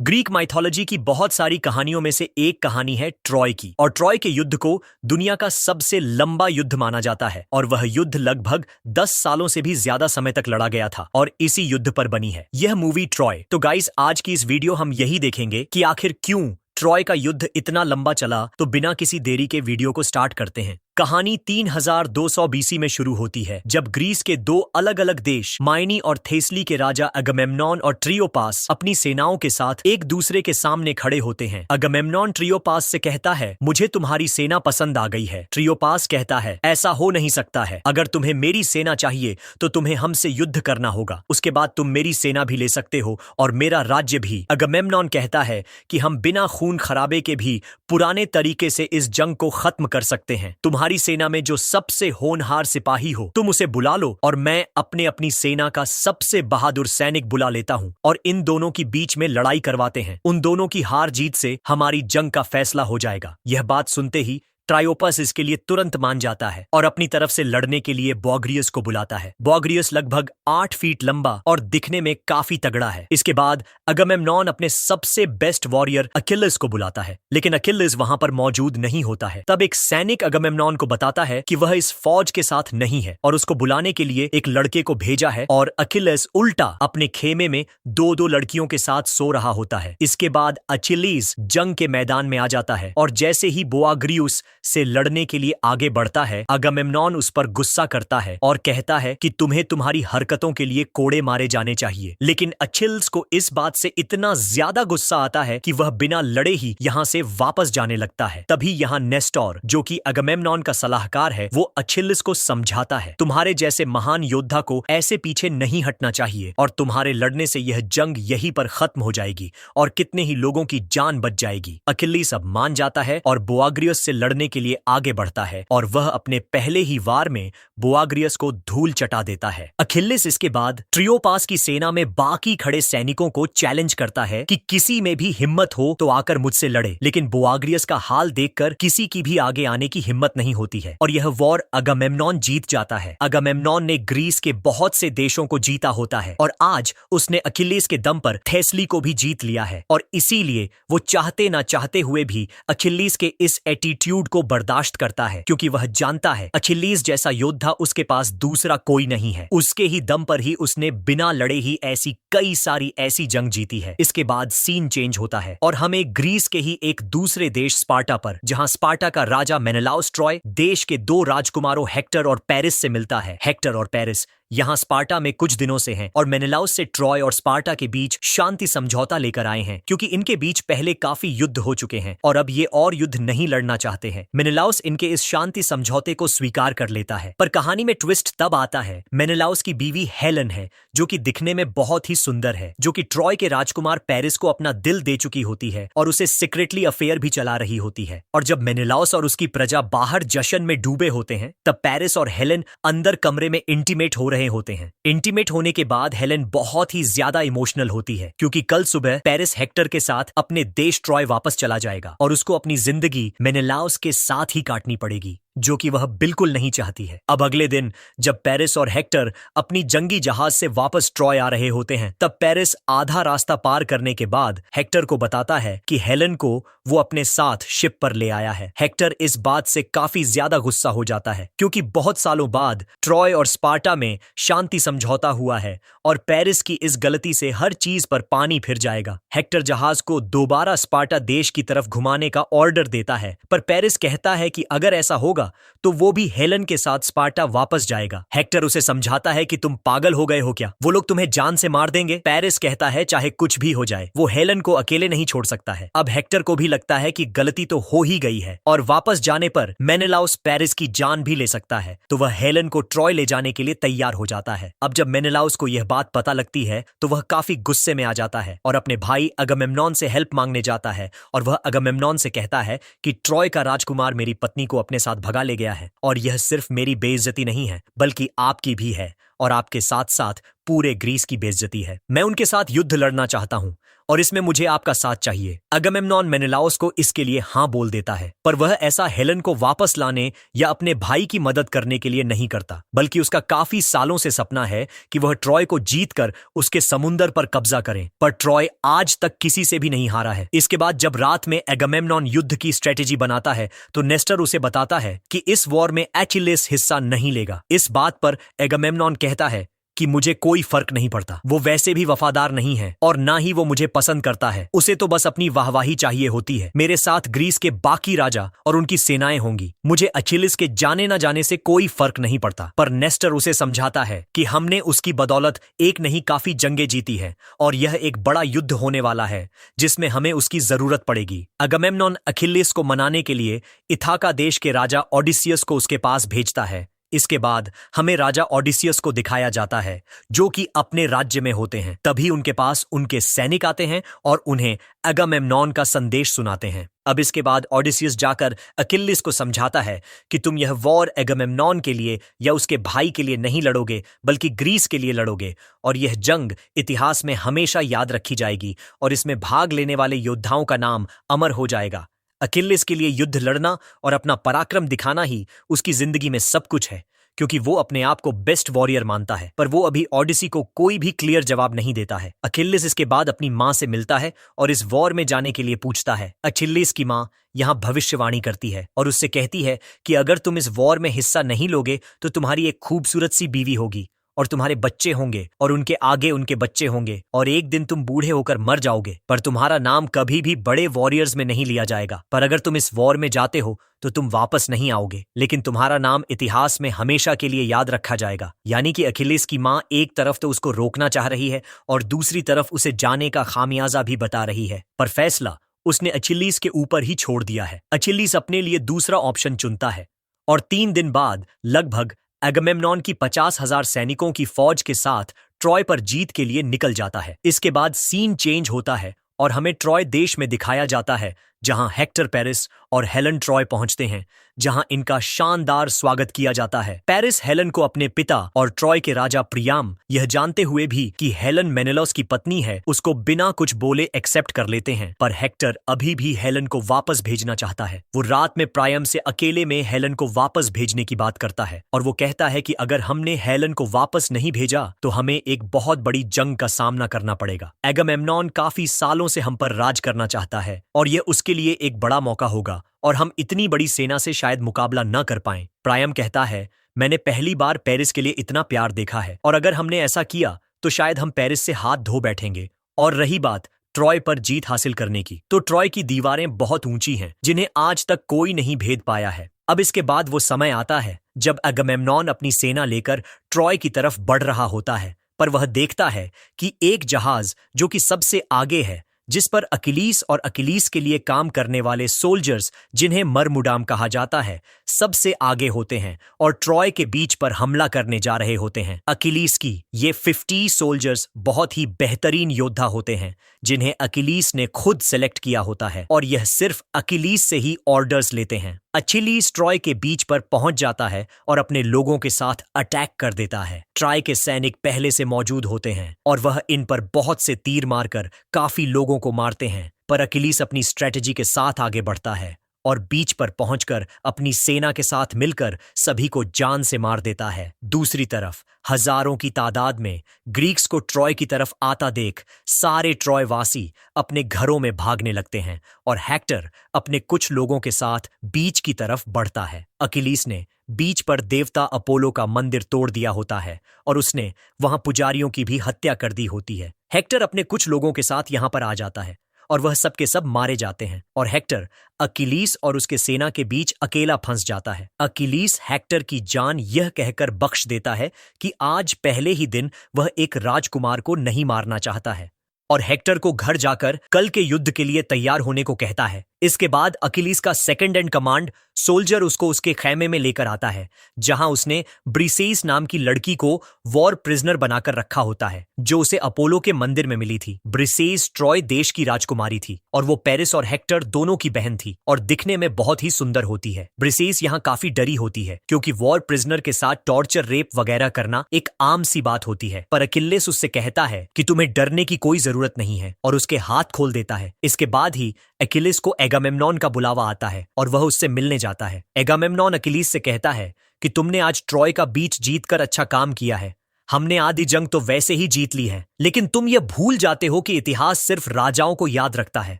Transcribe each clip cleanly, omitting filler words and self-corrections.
Greek mythology की बहुत सारी कहानियों में से एक कहानी है ट्रॉय की। और ट्रॉय के युद्ध को दुनिया का सबसे लंबा युद्ध माना जाता है और वह युद्ध लगभग 10 सालों से भी ज्यादा समय तक लड़ा गया था और इसी युद्ध पर बनी है यह मूवी ट्रॉय। तो गाइस, आज की इस वीडियो हम यही देखेंगे कि आखिर क्यों ट्रॉय का युद्ध इतना लंबा चला। तो बिना किसी देरी के वीडियो को स्टार्ट करते हैं। कहानी 3200 बीसी में शुरू होती है, जब ग्रीस के दो अलग अलग देश माइनी और थेस्ली के राजा अगमेम्नॉन और ट्रियोपास अपनी सेनाओं के साथ एक दूसरे के सामने खड़े होते हैं। अगमेम्नॉन ट्रियोपास से कहता है, मुझे तुम्हारी सेना पसंद आ गई है। ट्रियोपास कहता है, ऐसा हो नहीं सकता है। अगर तुम्हें मेरी सेना चाहिए तो तुम्हें हमसे युद्ध करना होगा। उसके बाद तुम मेरी सेना भी ले सकते हो और मेरा राज्य भी। अगमेम्नॉन कहता है कि हम बिना खून खराबे के भी पुराने तरीके से इस जंग को खत्म कर सकते हैं। तुम्हारी सेना में जो सबसे होनहार सिपाही हो तुम उसे बुला लो और मैं अपनी सेना का सबसे बहादुर सैनिक बुला लेता हूं और इन दोनों की बीच में लड़ाई करवाते हैं। उन दोनों की हार जीत से हमारी जंग का फैसला हो जाएगा। यह बात सुनते ही ट्रायोपस इसके लिए तुरंत मान जाता है और अपनी तरफ से लड़ने के लिए बॉग्रियस को बुलाता है। बॉग्रियस लगभग 8 फीट लंबा और दिखने में काफी तगड़ा है। इसके बाद अगमेम्नॉन अपने सबसे बेस्ट वॉरियर अकिलेस को बुलाता है, लेकिन अकिलेस वहां पर मौजूद नहीं होता है। तब एक सैनिक अगमेम्नॉन को बताता है कि वह इस फौज के साथ नहीं है और उसको बुलाने के लिए एक लड़के को भेजा है और अकिलेस उल्टा अपने खेमे में दो लड़कियों के साथ सो रहा होता है। इसके बाद अचिलीस जंग के मैदान में आ जाता है और जैसे ही बोआग्रियुस से लड़ने के लिए आगे बढ़ता है, अगमेम्नॉन उस पर गुस्सा करता है और कहता है कि तुम्हें तुम्हारी हरकतों के लिए कोड़े मारे जाने चाहिए। लेकिन अचिल्स को इस बात से इतना ज्यादा गुस्सा आता है कि वह बिना लड़े ही यहाँ से वापस जाने लगता है। तभी यहाँ नेस्टोर, जो कि अगमेम्नॉन का सलाहकार है, वो अचिल्स को समझाता है, तुम्हारे जैसे महान योद्धा को ऐसे पीछे नहीं हटना चाहिए और तुम्हारे लड़ने से यह जंग यहीं पर खत्म हो जाएगी और कितने ही लोगों की जान बच जाएगी। अकिलीस अब मान जाता है और बोआग्रियस से लड़ने के लिए आगे बढ़ता है और वह अपने पहले ही वार में बोआग्रियस को धूल चटा देता है। अखिल्लेस इसके बाद ट्रियोपास की सेना में बाकी खड़े सैनिकों को चैलेंज करता है कि किसी में भी हिम्मत हो तो आकर मुझसे लड़े, लेकिन बोआग्रियस का हाल देखकर किसी की भी आगे आने की हिम्मत नहीं होती है और यह वॉर अगमेम्नॉन जीत जाता है। अगमेम्नॉन ने ग्रीस के बहुत से देशों को जीता होता है और आज उसने अखिल्लेस के दम पर थेस्ली को भी जीत लिया है और इसीलिए वो चाहते ना चाहते हुए भी अखिल्लेस के इस एटीट्यूड को बर्दाश्त करता है, क्योंकि वह जानता है अचिलीस जैसा योद्धा उसके पास दूसरा कोई नहीं है। उसके ही दम पर ही उसने बिना लड़े ही ऐसी कई सारी ऐसी जंग जीती है। इसके बाद सीन चेंज होता है और हमें ग्रीस के ही एक दूसरे देश स्पार्टा पर, जहां स्पार्टा का राजा मेनेलाउस ट्रॉय देश के दो राजकुमारों हेक्टर और पेरिस से मिलता है। हेक्टर और पेरिस यहाँ स्पार्टा में कुछ दिनों से हैं और मेनेलाउस से ट्रॉय और स्पार्टा के बीच शांति समझौता लेकर आए हैं, क्योंकि इनके बीच पहले काफी युद्ध हो चुके हैं और अब ये और युद्ध नहीं लड़ना चाहते हैं। मेनेलाउस इनके इस शांति समझौते को स्वीकार कर लेता है, पर कहानी में ट्विस्ट तब आता है। मेनेलाउस की बीवी हेलन है, जो कि दिखने में बहुत ही सुंदर है, जो कि ट्रॉय के राजकुमार पेरिस को अपना दिल दे चुकी होती है और उसे सीक्रेटली अफेयर भी चला रही होती है। और जब मेनेलाउस और उसकी प्रजा बाहर जश्न में डूबे होते हैं, तब पेरिस और हेलन अंदर कमरे में इंटीमेट हो रहे होते हैं। इंटीमेट होने के बाद हेलेन बहुत ही ज्यादा इमोशनल होती है, क्योंकि कल सुबह पेरिस हेक्टर के साथ अपने देश ट्रॉय वापस चला जाएगा और उसको अपनी जिंदगी मेनेलाउस के साथ ही काटनी पड़ेगी, जो कि वह बिल्कुल नहीं चाहती है। अब अगले दिन जब पेरिस और हेक्टर अपनी जंगी जहाज से वापस ट्रॉय आ रहे होते हैं, तब पेरिस आधा रास्ता पार करने के बाद हेक्टर को बताता है कि हेलेन को वो अपने साथ शिप पर ले आया है। हेक्टर इस बात से काफी ज्यादा गुस्सा हो जाता है, क्योंकि बहुत सालों बाद ट्रॉय और स्पार्टा में शांति समझौता हुआ है और पेरिस की इस गलती से हर चीज पर पानी फिर जाएगा। हेक्टर जहाज को दोबारा स्पार्टा देश की तरफ घुमाने का ऑर्डर देता है, पर पेरिस कहता है कि अगर ऐसा होगा तो वो भी हेलन के साथ स्पार्टा वापस जाएगा। हेक्टर उसे समझाता है कि तुम पागल हो गए हो क्या, वो लोग तुम्हें जान से मार देंगे। पेरिस कहता है चाहे कुछ भी हो जाए वो हेलन को अकेले नहीं छोड़ सकता है। अब हेक्टर को भी लगता है कि गलती तो हो ही गई है और वापस जाने पर मेनेलाउस पेरिस की जान भी ले सकता है, तो वह हेलन को ट्रॉय ले जाने के लिए तैयार हो जाता है। अब जब मेनेलाउस को यह बात पता लगती है तो वह काफी गुस्से में आ जाता है और अपने भाई अगमेम्नॉन से हेल्प मांगने जाता है और वह अगमेम्नॉन से कहता है कि ट्रॉय का राजकुमार मेरी पत्नी को अपने साथ भगा ले गया है और यह सिर्फ मेरी बेइज्जती नहीं है बल्कि आपकी भी है और आपके साथ साथ पूरे ग्रीस की बेइज्जती है। मैं उनके साथ युद्ध लड़ना चाहता हूं और इसमें मुझे आपका साथ चाहिए। अगमेम्नॉन मेनेलाओस को इसके लिए हाँ बोल देता है, पर वह ऐसा हेलन को वापस लाने या अपने भाई की मदद करने के लिए नहीं करता, बल्कि उसका काफी सालों से सपना है कि वह ट्रॉय को जीतकर उसके समुंदर पर कब्जा करे। पर ट्रॉय आज तक किसी से भी नहीं हारा है। इसके बाद जब रात में अगमेम्नॉन युद्ध की स्ट्रेटेजी बनाता है तो नेस्टर उसे बताता है कि इस वॉर में एचिलेस हिस्सा नहीं लेगा। इस बात पर अगमेम्नॉन कहता है कि मुझे कोई फर्क नहीं पड़ता, वो वैसे भी वफादार नहीं है और ना ही वो मुझे पसंद करता है, उसे तो बस अपनी वाहवाही चाहिए होती है। मेरे साथ ग्रीस के बाकी राजा और उनकी सेनाएं होंगी, मुझे अचिलिस के जाने ना जाने से कोई फर्क नहीं पड़ता। पर नेस्टर उसे समझाता है कि हमने उसकी बदौलत एक नहीं काफी जंगें जीती है और यह एक बड़ा युद्ध होने वाला है जिसमें हमें उसकी जरूरत पड़ेगी। अगमेम्नॉन अखिल्लेस को मनाने के लिए इथाका देश के राजा ओडिसियस को उसके पास भेजता है। इसके बाद हमें राजा ओडिसियस को दिखाया जाता है जो कि अपने राज्य में होते हैं। तभी उनके पास उनके सैनिक आते हैं और उन्हें अगमेम्नॉन का संदेश सुनाते हैं। अब इसके बाद ओडिसियस जाकर अकिल्लिस को समझाता है कि तुम यह वॉर अगमेम्नॉन के लिए या उसके भाई के लिए नहीं लड़ोगे, बल्कि ग्रीस के लिए लड़ोगे, और यह जंग इतिहास में हमेशा याद रखी जाएगी और इसमें भाग लेने वाले योद्धाओं का नाम अमर हो जाएगा। अकिल्लेस के लिए युद्ध लड़ना और अपना पराक्रम दिखाना ही उसकी जिंदगी में सब कुछ है, क्योंकि वो अपने आप को बेस्ट वॉरियर मानता है। पर वो अभी ओडिसी को कोई भी क्लियर जवाब नहीं देता है। अकिल्लेस इसके बाद अपनी माँ से मिलता है और इस वॉर में जाने के लिए पूछता है। अकिल्लेस की माँ यहाँ भविष्यवाणी करती है और उससे कहती है कि अगर तुम इस वॉर में हिस्सा नहीं लोगे तो तुम्हारी एक खूबसूरत सी बीवी होगी और तुम्हारे बच्चे होंगे और उनके आगे उनके बच्चे होंगे और एक दिन तुम बूढ़े होकर मर जाओगे, पर तुम्हारा नाम कभी भी बड़े वॉरियर्स में नहीं लिया जाएगा। पर अगर तुम इस वॉर में जाते हो तो तुम वापस नहीं आओगे, लेकिन तुम्हारा नाम इतिहास में हमेशा के लिए याद रखा जाएगा। यानी कि अखिलेस की माँ एक तरफ तो उसको रोकना चाह रही है और दूसरी तरफ उसे जाने का खामियाजा भी बता रही है, पर फैसला उसने अचिल्लीस के ऊपर ही छोड़ दिया है। अचिल्लीस अपने लिए दूसरा ऑप्शन चुनता है और 3 दिन बाद लगभग अगमेम्नॉन की 50,000 सैनिकों की फौज के साथ ट्रॉय पर जीत के लिए निकल जाता है। इसके बाद सीन चेंज होता है और हमें ट्रॉय देश में दिखाया जाता है, जहां हेक्टर पेरिस और हेलन ट्रॉय पहुंचते हैं, जहां इनका शानदार स्वागत किया जाता है। पेरिस हेलन को अपने पिता और ट्रॉय के राजा प्रियाम यह जानते हुए भी कि हेलन मेनेलॉस की पत्नी है, उसको बिना कुछ बोले एक्सेप्ट कर लेते हैं। पर हेक्टर अभी भी हेलन को वापस भेजना चाहता है। वो रात में प्रायम से अकेले में हेलन को वापस भेजने की बात करता है और वो कहता है कि अगर हमने हेलन को वापस नहीं भेजा तो हमें एक बहुत बड़ी जंग का सामना करना पड़ेगा। अगमेम्नॉन काफी सालों से हम पर राज करना चाहता है और यह उसके लिए एक बड़ा मौका होगा और हम इतनी बड़ी सेना से शायद मुकाबला न कर पाएं। प्रायम कहता है, मैंने पहली बार पेरिस के लिए इतना प्यार देखा है और अगर हमने ऐसा किया तो शायद हम पेरिस से हाथ धो बैठेंगे। और रही बात ट्रॉय पर जीत हासिल करने की, तो ट्रॉय की दीवारें बहुत ऊंची हैं जिन्हें आज तक कोई नहीं भेद पाया है। अब इसके बाद वो समय आता है जब अगमेम्नॉन अपनी सेना लेकर ट्रॉय की तरफ बढ़ रहा होता है, पर वह देखता है कि एक जहाज जो कि सबसे आगे है, जिस पर अकिलीस और अकिलीस के लिए काम करने वाले सोल्जर्स, जिन्हें मरमुडाम कहा जाता है, सबसे आगे होते हैं और ट्रॉय के बीच पर हमला करने जा रहे होते हैं। अकिलीस की ये 50 सोल्जर्स बहुत ही बेहतरीन योद्धा होते हैं जिन्हें अकिलीस ने खुद सेलेक्ट किया होता है और यह सिर्फ अकिलीस से ही ऑर्डर्स लेते हैं। अचिलीस ट्रॉय के बीच पर पहुंच जाता है और अपने लोगों के साथ अटैक कर देता है। ट्रॉय के सैनिक पहले से मौजूद होते हैं और वह इन पर बहुत से तीर मारकर काफी लोगों को मारते हैं, पर अकिलीस अपनी स्ट्रेटजी के साथ आगे बढ़ता है और बीच पर पहुंचकर अपनी सेना के साथ मिलकर सभी को जान से मार देता है। दूसरी तरफ हजारों की तादाद में ग्रीक्स को ट्रॉय की तरफ आता देख सारे ट्रॉय वासी अपने घरों में भागने लगते हैं और हेक्टर अपने कुछ लोगों के साथ बीच की तरफ बढ़ता है। अकिलीस ने बीच पर देवता अपोलो का मंदिर तोड़ दिया होता है और उसने वहां पुजारियों की भी हत्या कर दी होती है। हेक्टर अपने कुछ लोगों के साथ यहां पर आ जाता है और वह सब के सब मारे जाते हैं और हेक्टर अकिलीस और उसके सेना के बीच अकेला फंस जाता है। अकिलीस हेक्टर की जान यह कहकर बख्श देता है कि आज पहले ही दिन वह एक राजकुमार को नहीं मारना चाहता है और हेक्टर को घर जाकर कल के युद्ध के लिए तैयार होने को कहता है। इसके बाद अकिलीस का सेकंड इन कमांड सोल्जर उसको उसके खैमे में लेकर आता है, जहां उसने ब्रिसेइस नाम की लड़की को वॉर प्रिजनर बनाकर रखा होता है, जो उसे अपोलो के मंदिर में मिली थी। ब्रिसेइस ट्रॉय देश की राजकुमारी थी और वो पेरिस और हेक्टर दोनों की बहन थी और दिखने में बहुत ही सुंदर होती है। ब्रिसेइस यहाँ काफी डरी होती है क्योंकि वॉर प्रिजनर के साथ टॉर्चर, रेप वगैरह करना एक आम सी बात होती है, पर अकिलेस उससे कहता है कि तुम्हें डरने की कोई जरूरत नहीं है और उसके हाथ खोल देता है। इसके बाद ही अकिलेस को एगामेम्नॉन का बुलावा आता है और वह उससे मिलने जाता है। एगामेम्नॉन अकिलीस से कहता है कि तुमने आज ट्रॉय का बीच जीतकर अच्छा काम किया है, हमने आधी जंग तो वैसे ही जीत ली है, लेकिन तुम ये भूल जाते हो कि इतिहास सिर्फ राजाओं को याद रखता है,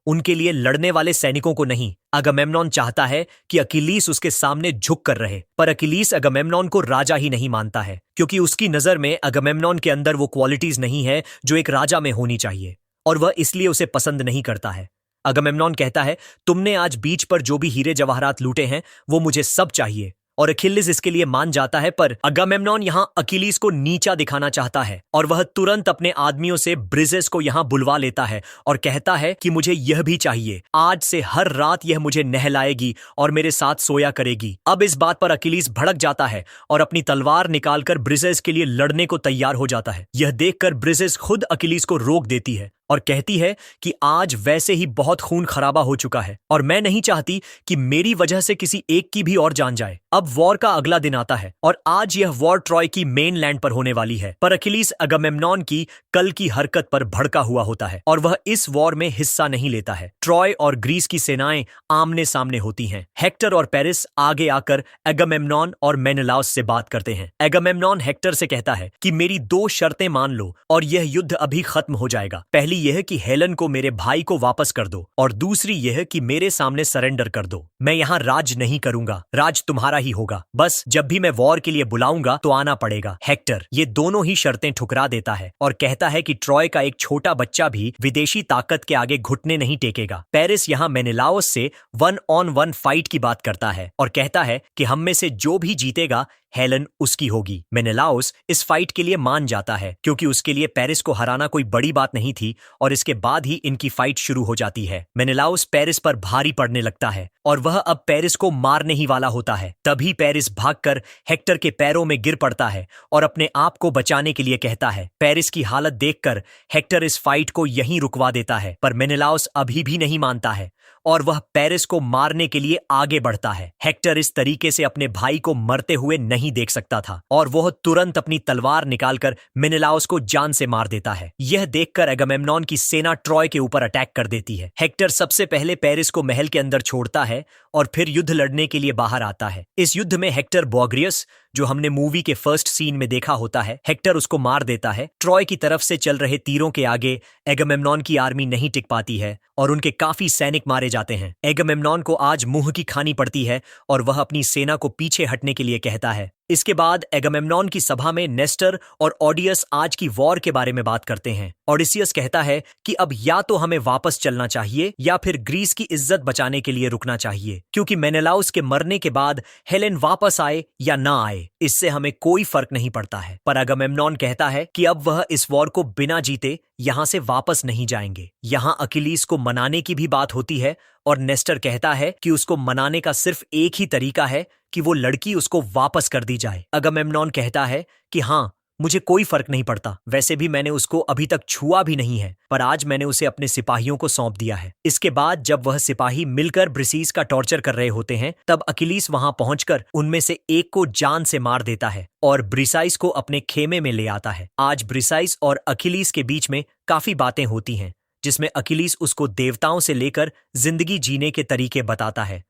उनके लिए लड़ने वाले सैनिकों को नहीं। अगामेम्नॉन चाहता है कि अकिलीस उसके सामने झुक कर रहे, पर अकिलीस अगामेम्नॉन को राजा ही नहीं मानता है क्योंकि उसकी नजर में अगामेम्नॉन के अंदर वो क्वालिटीज नहीं है जो एक राजा में होनी चाहिए और वह इसलिए उसे पसंद नहीं करता है। अगामेम्नॉन कहता है, तुमने आज बीच पर जो भी हीरे जवाहरात लूटे हैं वो मुझे सब चाहिए, और अखिलेस इसके लिए मान जाता है। पर अगामेम्नॉन यहां अकिलीस को नीचा दिखाना चाहता है और वह तुरंत अपने आदमियों से ब्रिसेस को यहां बुलवा लेता है और कहता है कि मुझे यह भी चाहिए, आज से हर रात यह मुझे नहलाएगी और मेरे साथ सोया करेगी। अब इस बात पर अकिलीस भड़क जाता है और अपनी तलवार निकालकर ब्रिसेस के लिए लड़ने को तैयार हो जाता है। यह देखकर ब्रिसेस खुद अकिलीस को रोक देती है और कहती है कि आज वैसे ही बहुत खून खराबा हो चुका है और मैं नहीं चाहती कि मेरी वजह से किसी एक की भी और जान जाए। अब वॉर का अगला दिन आता है और आज यह वॉर ट्रॉय की मेन लैंड पर होने वाली है, पर अकिलीस अगामेम्नॉन की कल की हरकत पर भड़का हुआ होता है और वह इस वॉर में हिस्सा नहीं लेता है। ट्रॉय और ग्रीस की सेनाएं आमने सामने होती हैं। हेक्टर और पेरिस आगे आकर अगामेम्नॉन और मेनेलाउस से बात करते हैं। अगामेम्नॉन हेक्टर से कहता है कि मेरी 2 शर्तें मान लो और यह युद्ध अभी खत्म हो जाएगा। पहली यह कि हेलन को मेरे भाई को वापस कर दो और दूसरी यह कि मेरे सामने सरेंडर कर दो। मैं यहाँ राज नहीं करूंगा, राज तुम्हारा ही होगा, बस जब भी मैं वॉर के लिए बुलाऊंगा तो आना पड़ेगा। हेक्टर ये दोनों ही शर्तें ठुकरा देता है और कहता है कि ट्रॉय का एक छोटा बच्चा भी विदेशी ताकत के आगे घुटने नहीं टेकेगा। पेरिस यहाँ मेनेलाओस से 1-on-1 फाइट की बात करता है और कहता है कि हम में से जो भी जीतेगा हेलन उसकी होगी। मेनेलाओस इस फाइट के लिए मान जाता है क्योंकि उसके लिए पेरिस को हराना कोई बड़ी बात नहीं थी और इसके बाद ही इनकी फाइट शुरू हो जाती है। मेनेलाओस पेरिस पर भारी पड़ने लगता है और वह अब पेरिस को मारने ही वाला होता है। तभी पेरिस भागकर हेक्टर के पैरों में गिर पड़ता है और अपने आप को बचाने के लिए कहता है। पेरिस की हालत देखकर हेक्टर इस फाइट को यहीं रुकवा देता है, पर मेनेलाओस अभी भी नहीं मानता है और वह पेरिस को मारने के लिए आगे बढ़ता है। हेक्टर इस तरीके से अपने भाई को मरते हुए नहीं देख सकता था और वह तुरंत अपनी तलवार निकालकर मेनेलाओस को जान से मार देता है। यह देखकर अगामेम्नॉन की सेना ट्रॉय के ऊपर अटैक कर देती है। हेक्टर सबसे पहले पेरिस को महल के अंदर छोड़ता है और फिर युद्ध लड़ने के लिए बाहर आता है। इस युद्ध में हेक्टर बॉग्रियस, जो हमने मूवी के फर्स्ट सीन में देखा होता है, हेक्टर उसको मार देता है। ट्रॉय की तरफ से चल रहे तीरों के आगे एगामेम्नॉन की आर्मी नहीं टिक पाती है और उनके काफी सैनिक मारे जाते हैं। एगामेम्नॉन को आज मुंह की खानी पड़ती है और वह अपनी सेना को पीछे हटने के लिए कहता है। इसके बाद एगामेम्नॉन की सभा में नेस्टर और ऑडियस आज की वॉर के बारे में बात करते हैं। ऑडिसियस कहता है कि अब या तो हमें वापस चलना चाहिए या फिर ग्रीस की इज्जत बचाने के लिए रुकना चाहिए, क्योंकि मेनेलाउस के मरने के बाद हेलेन वापस आए या ना आए इससे हमें कोई फर्क नहीं पड़ता है। पर अगामेम्नॉन कहता है कि अब वह इस वॉर को बिना जीते यहां से वापस नहीं जाएंगे। यहां अकिलीस को मनाने की भी बात होती है और नेस्टर कहता है कि उसको मनाने का सिर्फ एक ही तरीका है कि वो लड़की उसको वापस कर दी जाए। अगामेम्नॉन कहता है कि हाँ, मुझे कोई फर्क नहीं पड़ता, वैसे भी मैंने उसको अभी तक छुआ भी नहीं है, पर आज मैंने उसे अपने सिपाहियों को सौंप दिया है। इसके बाद जब वह सिपाही मिलकर ब्रिसेइस का टॉर्चर कर रहे होते हैं, तब अकिलीस वहां पहुंचकर उनमें से एक को जान से मार देता है और ब्रिसेइस को अपने खेमे में ले आता है। आज ब्रिसेइस और अकिलीस के बीच में काफी बातें होती हैं, जिसमें अकिलीस उसको देवताओं से लेकर जिंदगी जीने के तरीके बताता है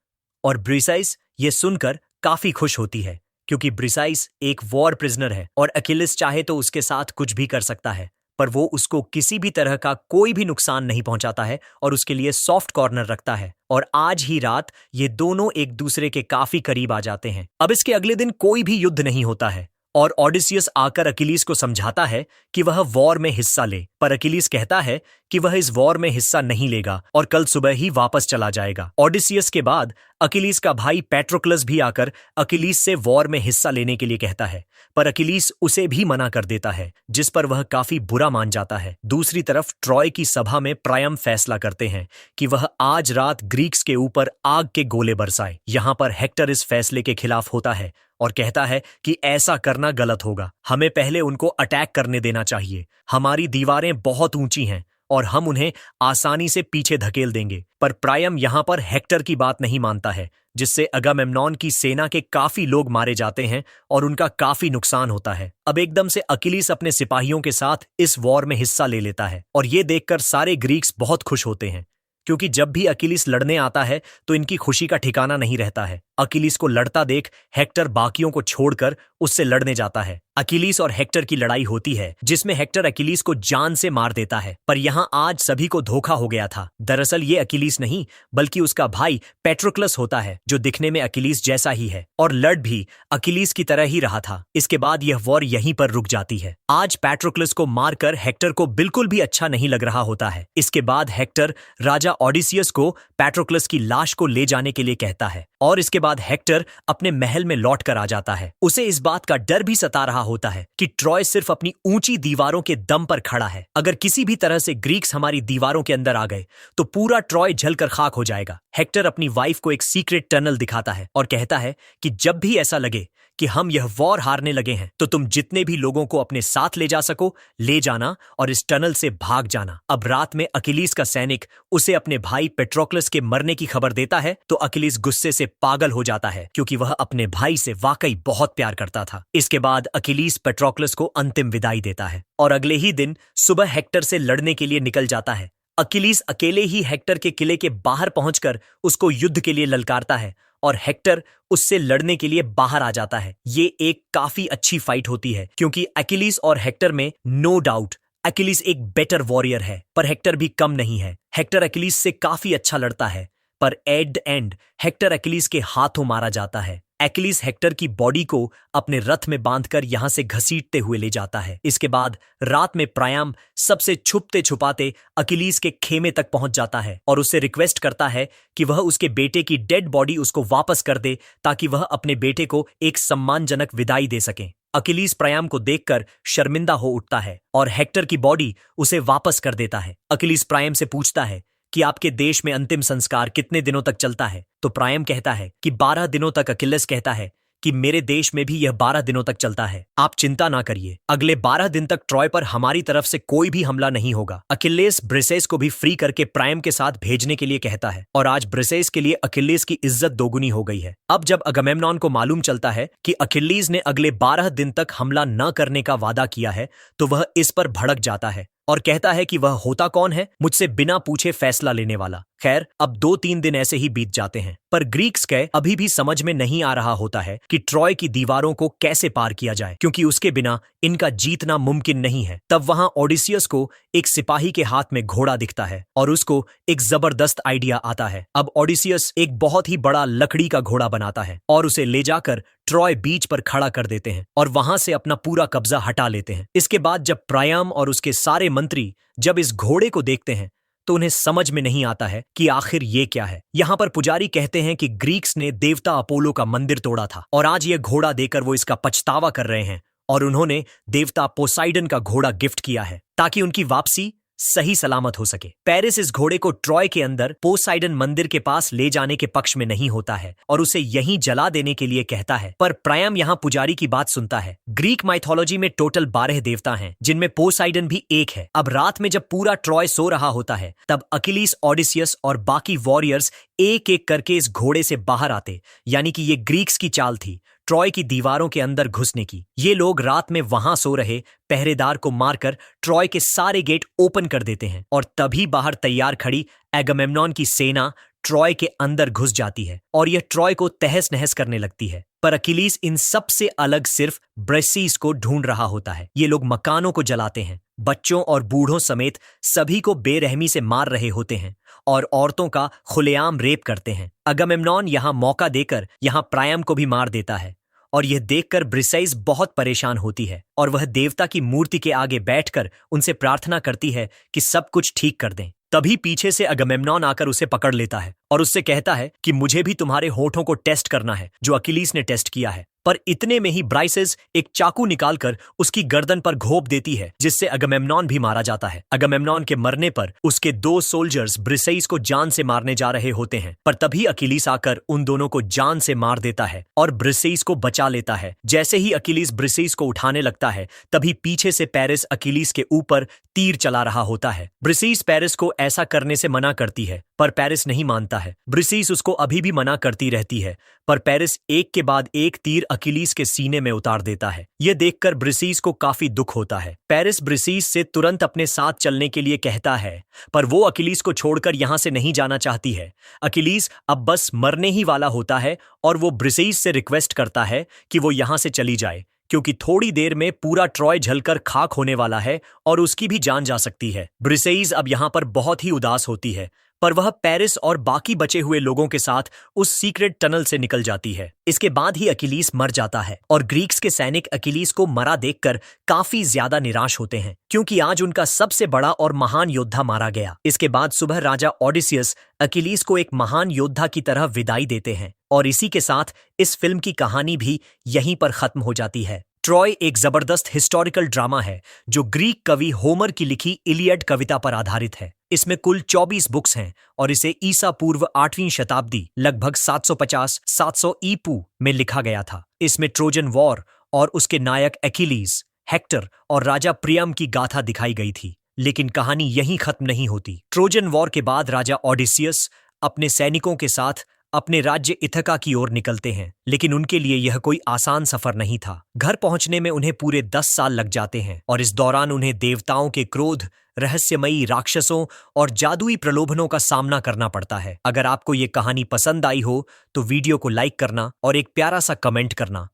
और ब्रिसेइस ये सुनकर काफी खुश होती है क्योंकि ब्रिसेइस एक वॉर प्रिजनर है और अकिलीस चाहे तो उसके साथ कुछ भी कर सकता है, पर वो उसको किसी भी तरह का कोई भी नुकसान नहीं पहुंचाता है और उसके लिए सॉफ्ट कॉर्नर रखता है। और आज ही रात ये दोनों एक दूसरे के काफी करीब आ जाते हैं। अब इसके अगले दिन कोई भी युद्ध नहीं होता है और ओडिसियस आकर अकिलीस को समझाता है कि वह वॉर में हिस्सा ले, पर अकिलीस कहता है कि वह इस वॉर में हिस्सा नहीं लेगा और कल सुबह ही वापस चला जाएगा। ओडिसियस के बाद अकिलीस का भाई पैट्रोक्लस भी आकर अकिलीस से वॉर में हिस्सा लेने के लिए कहता है, पर अकिलीस उसे भी मना कर देता है, जिस पर वह काफी बुरा मान जाता है। दूसरी तरफ ट्रॉय की सभा में प्रायम फैसला करते हैं कि वह आज रात ग्रीक्स के ऊपर आग के गोले बरसाए। यहाँ पर हेक्टर इस फैसले के खिलाफ होता है और कहता है कि ऐसा करना गलत होगा, हमें पहले उनको अटैक करने देना चाहिए। हमारी दीवारें बहुत ऊंची हैं और हम उन्हें आसानी से पीछे धकेल देंगे। पर प्रायम यहाँ पर हेक्टर की बात नहीं मानता है, जिससे अगामेम्नॉन की सेना के काफी लोग मारे जाते हैं और उनका काफी नुकसान होता है। अब एकदम से अकिलीस अपने सिपाहियों के साथ इस वॉर में हिस्सा ले लेता है और ये देखकर सारे ग्रीक्स बहुत खुश होते हैं, क्योंकि जब भी अकिलीस लड़ने आता है तो इनकी खुशी का ठिकाना नहीं रहता है। अकिलीस को लड़ता देख हेक्टर बाकियों को छोड़कर उससे लड़ने जाता है। अकिलीस और हेक्टर की लड़ाई होती है, जिसमें हेक्टर अकिलीस को जान से मार देता है। पर यहाँ आज सभी को धोखा हो गया था। दरअसल ये अकिलीस नहीं बल्कि उसका भाई पैट्रोक्लस होता है, जो दिखने में अकिलीस जैसा ही है और लड़ भी अकिलीस की तरह ही रहा था। इसके बाद यह वॉर यहीं पर रुक जाती है। आज पैट्रोक्लस को मारकर हेक्टर को बिल्कुल भी अच्छा नहीं लग रहा होता है। इसके बाद हेक्टर राजा ओडिसियस को पैट्रोक्लस की लाश को ले जाने के लिए कहता है और इसके बाद हेक्टर अपने महल में लौट कर आ जाता है। उसे इस बात का डर भी सता रहा होता है कि ट्रॉय सिर्फ अपनी ऊंची दीवारों के दम पर खड़ा है। अगर किसी भी तरह से ग्रीक्स हमारी दीवारों के अंदर आ गए तो पूरा ट्रॉय जलकर खाक हो जाएगा। हेक्टर अपनी वाइफ को एक सीक्रेट टनल दिखाता है और कहता है कि जब भी ऐसा लगे कि हम यह वॉर हारने लगे हैं तो तुम जितने भी लोगों को अपने साथ ले जा सको ले जाना और इस टनल से भाग जाना। अब रात में अकिलीस का सैनिक उसे अपने भाई पेट्रोक्लस के मरने की खबर देता है तो अकिलीस गुस्से से पागल हो जाता है, क्योंकि वह अपने भाई से वाकई बहुत प्यार करता था। इसके बाद अकिलीस पेट्रोक्लस को अंतिम विदाई देता है और अगले ही दिन सुबह हेक्टर से लड़ने के लिए निकल जाता है। अकिलीस अकेले ही हेक्टर के किले के बाहर पहुंचकर उसको युद्ध के लिए ललकारता है और हेक्टर उससे लड़ने के लिए बाहर आ जाता है। ये एक काफी अच्छी फाइट होती है, क्योंकि अकिलीस और हेक्टर में नो डाउट अकिलीस एक बेटर वॉरियर है, पर हेक्टर भी कम नहीं है। हेक्टर अकिलीस से काफी अच्छा लड़ता है, पर at the end Hector Achilles के हाथों मारा जाता है। अकिलीस हेक्टर की बॉडी को अपने रथ में बांधकर यहां से घसीटते हुए ले जाता है। इसके बाद रात में प्रायम सबसे छुपते छुपाते अकिलीस के खेमे तक पहुंच जाता है और उससे रिक्वेस्ट करता है कि वह उसके बेटे की डेड बॉडी उसको वापस कर दे, ताकि वह अपने बेटे को एक सम्मानजनक विदाई दे सके। अकिलीस प्रायम को देखकर शर्मिंदा हो उठता है और हेक्टर की बॉडी उसे वापस कर देता है। अकिलीस प्रायम से पूछता है कि आपके देश में अंतिम संस्कार कितने दिनों तक चलता है, तो प्रायम कहता है कि 12 दिनों तक। अकिलेस कहता है कि मेरे देश में भी यह 12 दिनों तक चलता है, आप चिंता ना करिए, अगले 12 दिन तक ट्रॉय पर हमारी तरफ से कोई भी हमला नहीं होगा। अकिलेस ब्रिसेस को भी फ्री करके प्रायम के साथ भेजने के लिए कहता है और आज ब्रिसेस के लिए अकिलेस की इज्जत दोगुनी हो गई है। अब जब अगामेम्नॉन को मालूम चलता है कि अकिलेस ने अगले 12 दिन तक हमला न करने का वादा किया है, तो वह इस पर भड़क जाता है और कहता है कि वह होता कौन है मुझसे बिना पूछे फैसला लेने वाला। खैर, अब 2-3 दिन ऐसे ही बीत जाते हैं, पर ग्रीक्स के अभी भी समझ में नहीं आ रहा होता है कि ट्रॉय की दीवारों को कैसे पार किया जाए, क्योंकि उसके बिना इनका जीतना मुमकिन नहीं है। तब वहां ओडिसियस को एक सिपाही के हाथ में घोड़ा दिखता है और उसको एक जबरदस्त आइडिया आता है। अब ओडिसियस एक बहुत ही बड़ा लकड़ी का घोड़ा बनाता है और उसे ले जाकर ट्रॉय बीच पर खड़ा कर देते हैं और वहां से अपना पूरा कब्जा हटा लेते हैं। इसके बाद जब प्रायम और उसके सारे मंत्री जब इस घोड़े को देखते हैं तो उन्हें समझ में नहीं आता है कि आखिर ये क्या है। यहाँ पर पुजारी कहते हैं कि ग्रीक्स ने देवता अपोलो का मंदिर तोड़ा था और आज ये घोड़ा देकर वो इसका पछतावा कर रहे हैं और उन्होंने देवता पोसाइडन का घोड़ा गिफ्ट किया है ताकि उनकी वापसी सही सलामत हो सके। पेरिस इस घोड़े को ट्रॉय के अंदर पोसाइडन मंदिर के पास ले जाने के पक्ष में नहीं होता है और उसे यहीं जला देने के लिए कहता है, पर प्रायम यहाँ पुजारी की बात सुनता है। ग्रीक माइथोलॉजी में टोटल 12 देवता हैं, जिनमें पोसाइडन भी एक है। अब रात में जब पूरा ट्रॉय सो रहा होता है, तब अकिलीस, ओडिसियस और बाकी वॉरियर्स एक एक करके इस घोड़े से बाहर आते, यानी कि ये ग्रीक्स की चाल थी ट्रॉय की दीवारों के अंदर घुसने की। ये लोग रात में वहां सो रहे पहरेदार को मारकर ट्रॉय के सारे गेट ओपन कर देते हैं और तभी बाहर तैयार खड़ी एगामेम्नॉन की सेना ट्रॉय के अंदर घुस जाती है और यह ट्रॉय को तहस नहस करने लगती है। पर अकिलीस इन सब से अलग सिर्फ ब्रेसीस को ढूंढ रहा होता है। ये लोग मकानों को जलाते हैं, बच्चों और बूढ़ों समेत सभी को बेरहमी से मार रहे होते हैं और औरतों का खुलेआम रेप करते हैं। अगामेम्नॉन यहाँ मौका देकर यहाँ प्रायम को भी मार देता है और यह देखकर ब्रिसेइस बहुत परेशान होती है और वह देवता की मूर्ति के आगे बैठकर उनसे प्रार्थना करती है कि सब कुछ ठीक कर दें। तभी पीछे से अगमेम्नॉन आकर उसे पकड़ लेता है और उससे कहता है कि मुझे भी तुम्हारे होठों को टेस्ट करना है जो अकिलीस ने टेस्ट किया है। पर इतने में ही ब्राइसेस एक चाकू निकालकर उसकी गर्दन पर घोंप देती है, जिससे अगमेम्नॉन भी मारा जाता है। अगमेम्नॉन के मरने पर उसके 2 सोल्जर्स ब्रिसेइस को जान से मारने जा रहे होते हैं, पर तभी अकिलीस आकर उन दोनों को जान से मार देता है और ब्रिसेइस को बचा लेता है। जैसे ही अकिलीस ब्रिसेइस को उठाने लगता है, तभी पीछे से पेरिस अकिलीस के ऊपर तीर चला रहा होता है। ब्रिसेइस पेरिस को ऐसा करने से मना करती है, पर पेरिस नहीं मानता है। ब्रिसेइस उसको अभी भी मना करती रहती है, पर पेरिस एक के बाद एक तीर अकिलीस के सीने में उतार देता है। यह देखकर ब्रिसेइस को काफी दुख होता है। पेरिस ब्रिसेइस से तुरंत अपने साथ चलने के लिए कहता है, पर वो अकिलीस को छोड़कर यहां से नहीं जाना चाहती है। अकिलीस अब बस मरने ही वाला होता है और वो ब्रिसेइस से रिक्वेस्ट करता है कि वो यहां से चली जाए, क्योंकि थोड़ी देर में पूरा ट्रॉय जलकर खाक होने वाला है और उसकी भी जान जा सकती है। ब्रिसेइस अब यहां पर बहुत ही उदास होती है, पर वह पेरिस और बाकी बचे हुए लोगों के साथ उस सीक्रेट टनल से निकल जाती है। इसके बाद ही अकिलीस मर जाता है और ग्रीक्स के सैनिक अकिलीस को मरा देखकर काफी ज्यादा निराश होते हैं, क्योंकि आज उनका सबसे बड़ा और महान योद्धा मारा गया। इसके बाद सुबह राजा ओडिसियस अकिलीस को एक महान योद्धा की तरह विदाई देते हैं और इसी के साथ इस फिल्म की कहानी भी यहीं पर खत्म हो जाती है। ट्रॉय एक जबरदस्त हिस्टोरिकल ड्रामा है जो ग्रीक कवि होमर की लिखी इलियड कविता पर आधारित है। इसमें कुल 24 बुक्स हैं और इसे ईसा पूर्व 8वीं शताब्दी लगभग 750-700 ईपू में लिखा गया था। इसमें ट्रोजन वॉर और उसके नायक अकिलीस, हेक्टर और राजा प्रियम की गाथा दिखाई गई थी। लेकिन कहानी यहीं खत्म नहीं होती। ट्रोजन वॉर के बाद राजा ओडिसियस अपने सैनिकों के साथ अपने राज्य इथका की ओर निकलते हैं, लेकिन उनके लिए यह कोई आसान सफर नहीं था। घर पहुंचने में उन्हें पूरे 10 साल लग जाते हैं और इस दौरान उन्हें देवताओं के क्रोध, रहस्यमयी राक्षसों और जादुई प्रलोभनों का सामना करना पड़ता है। अगर आपको ये कहानी पसंद आई हो तो वीडियो को लाइक करना और एक प्यारा सा कमेंट करना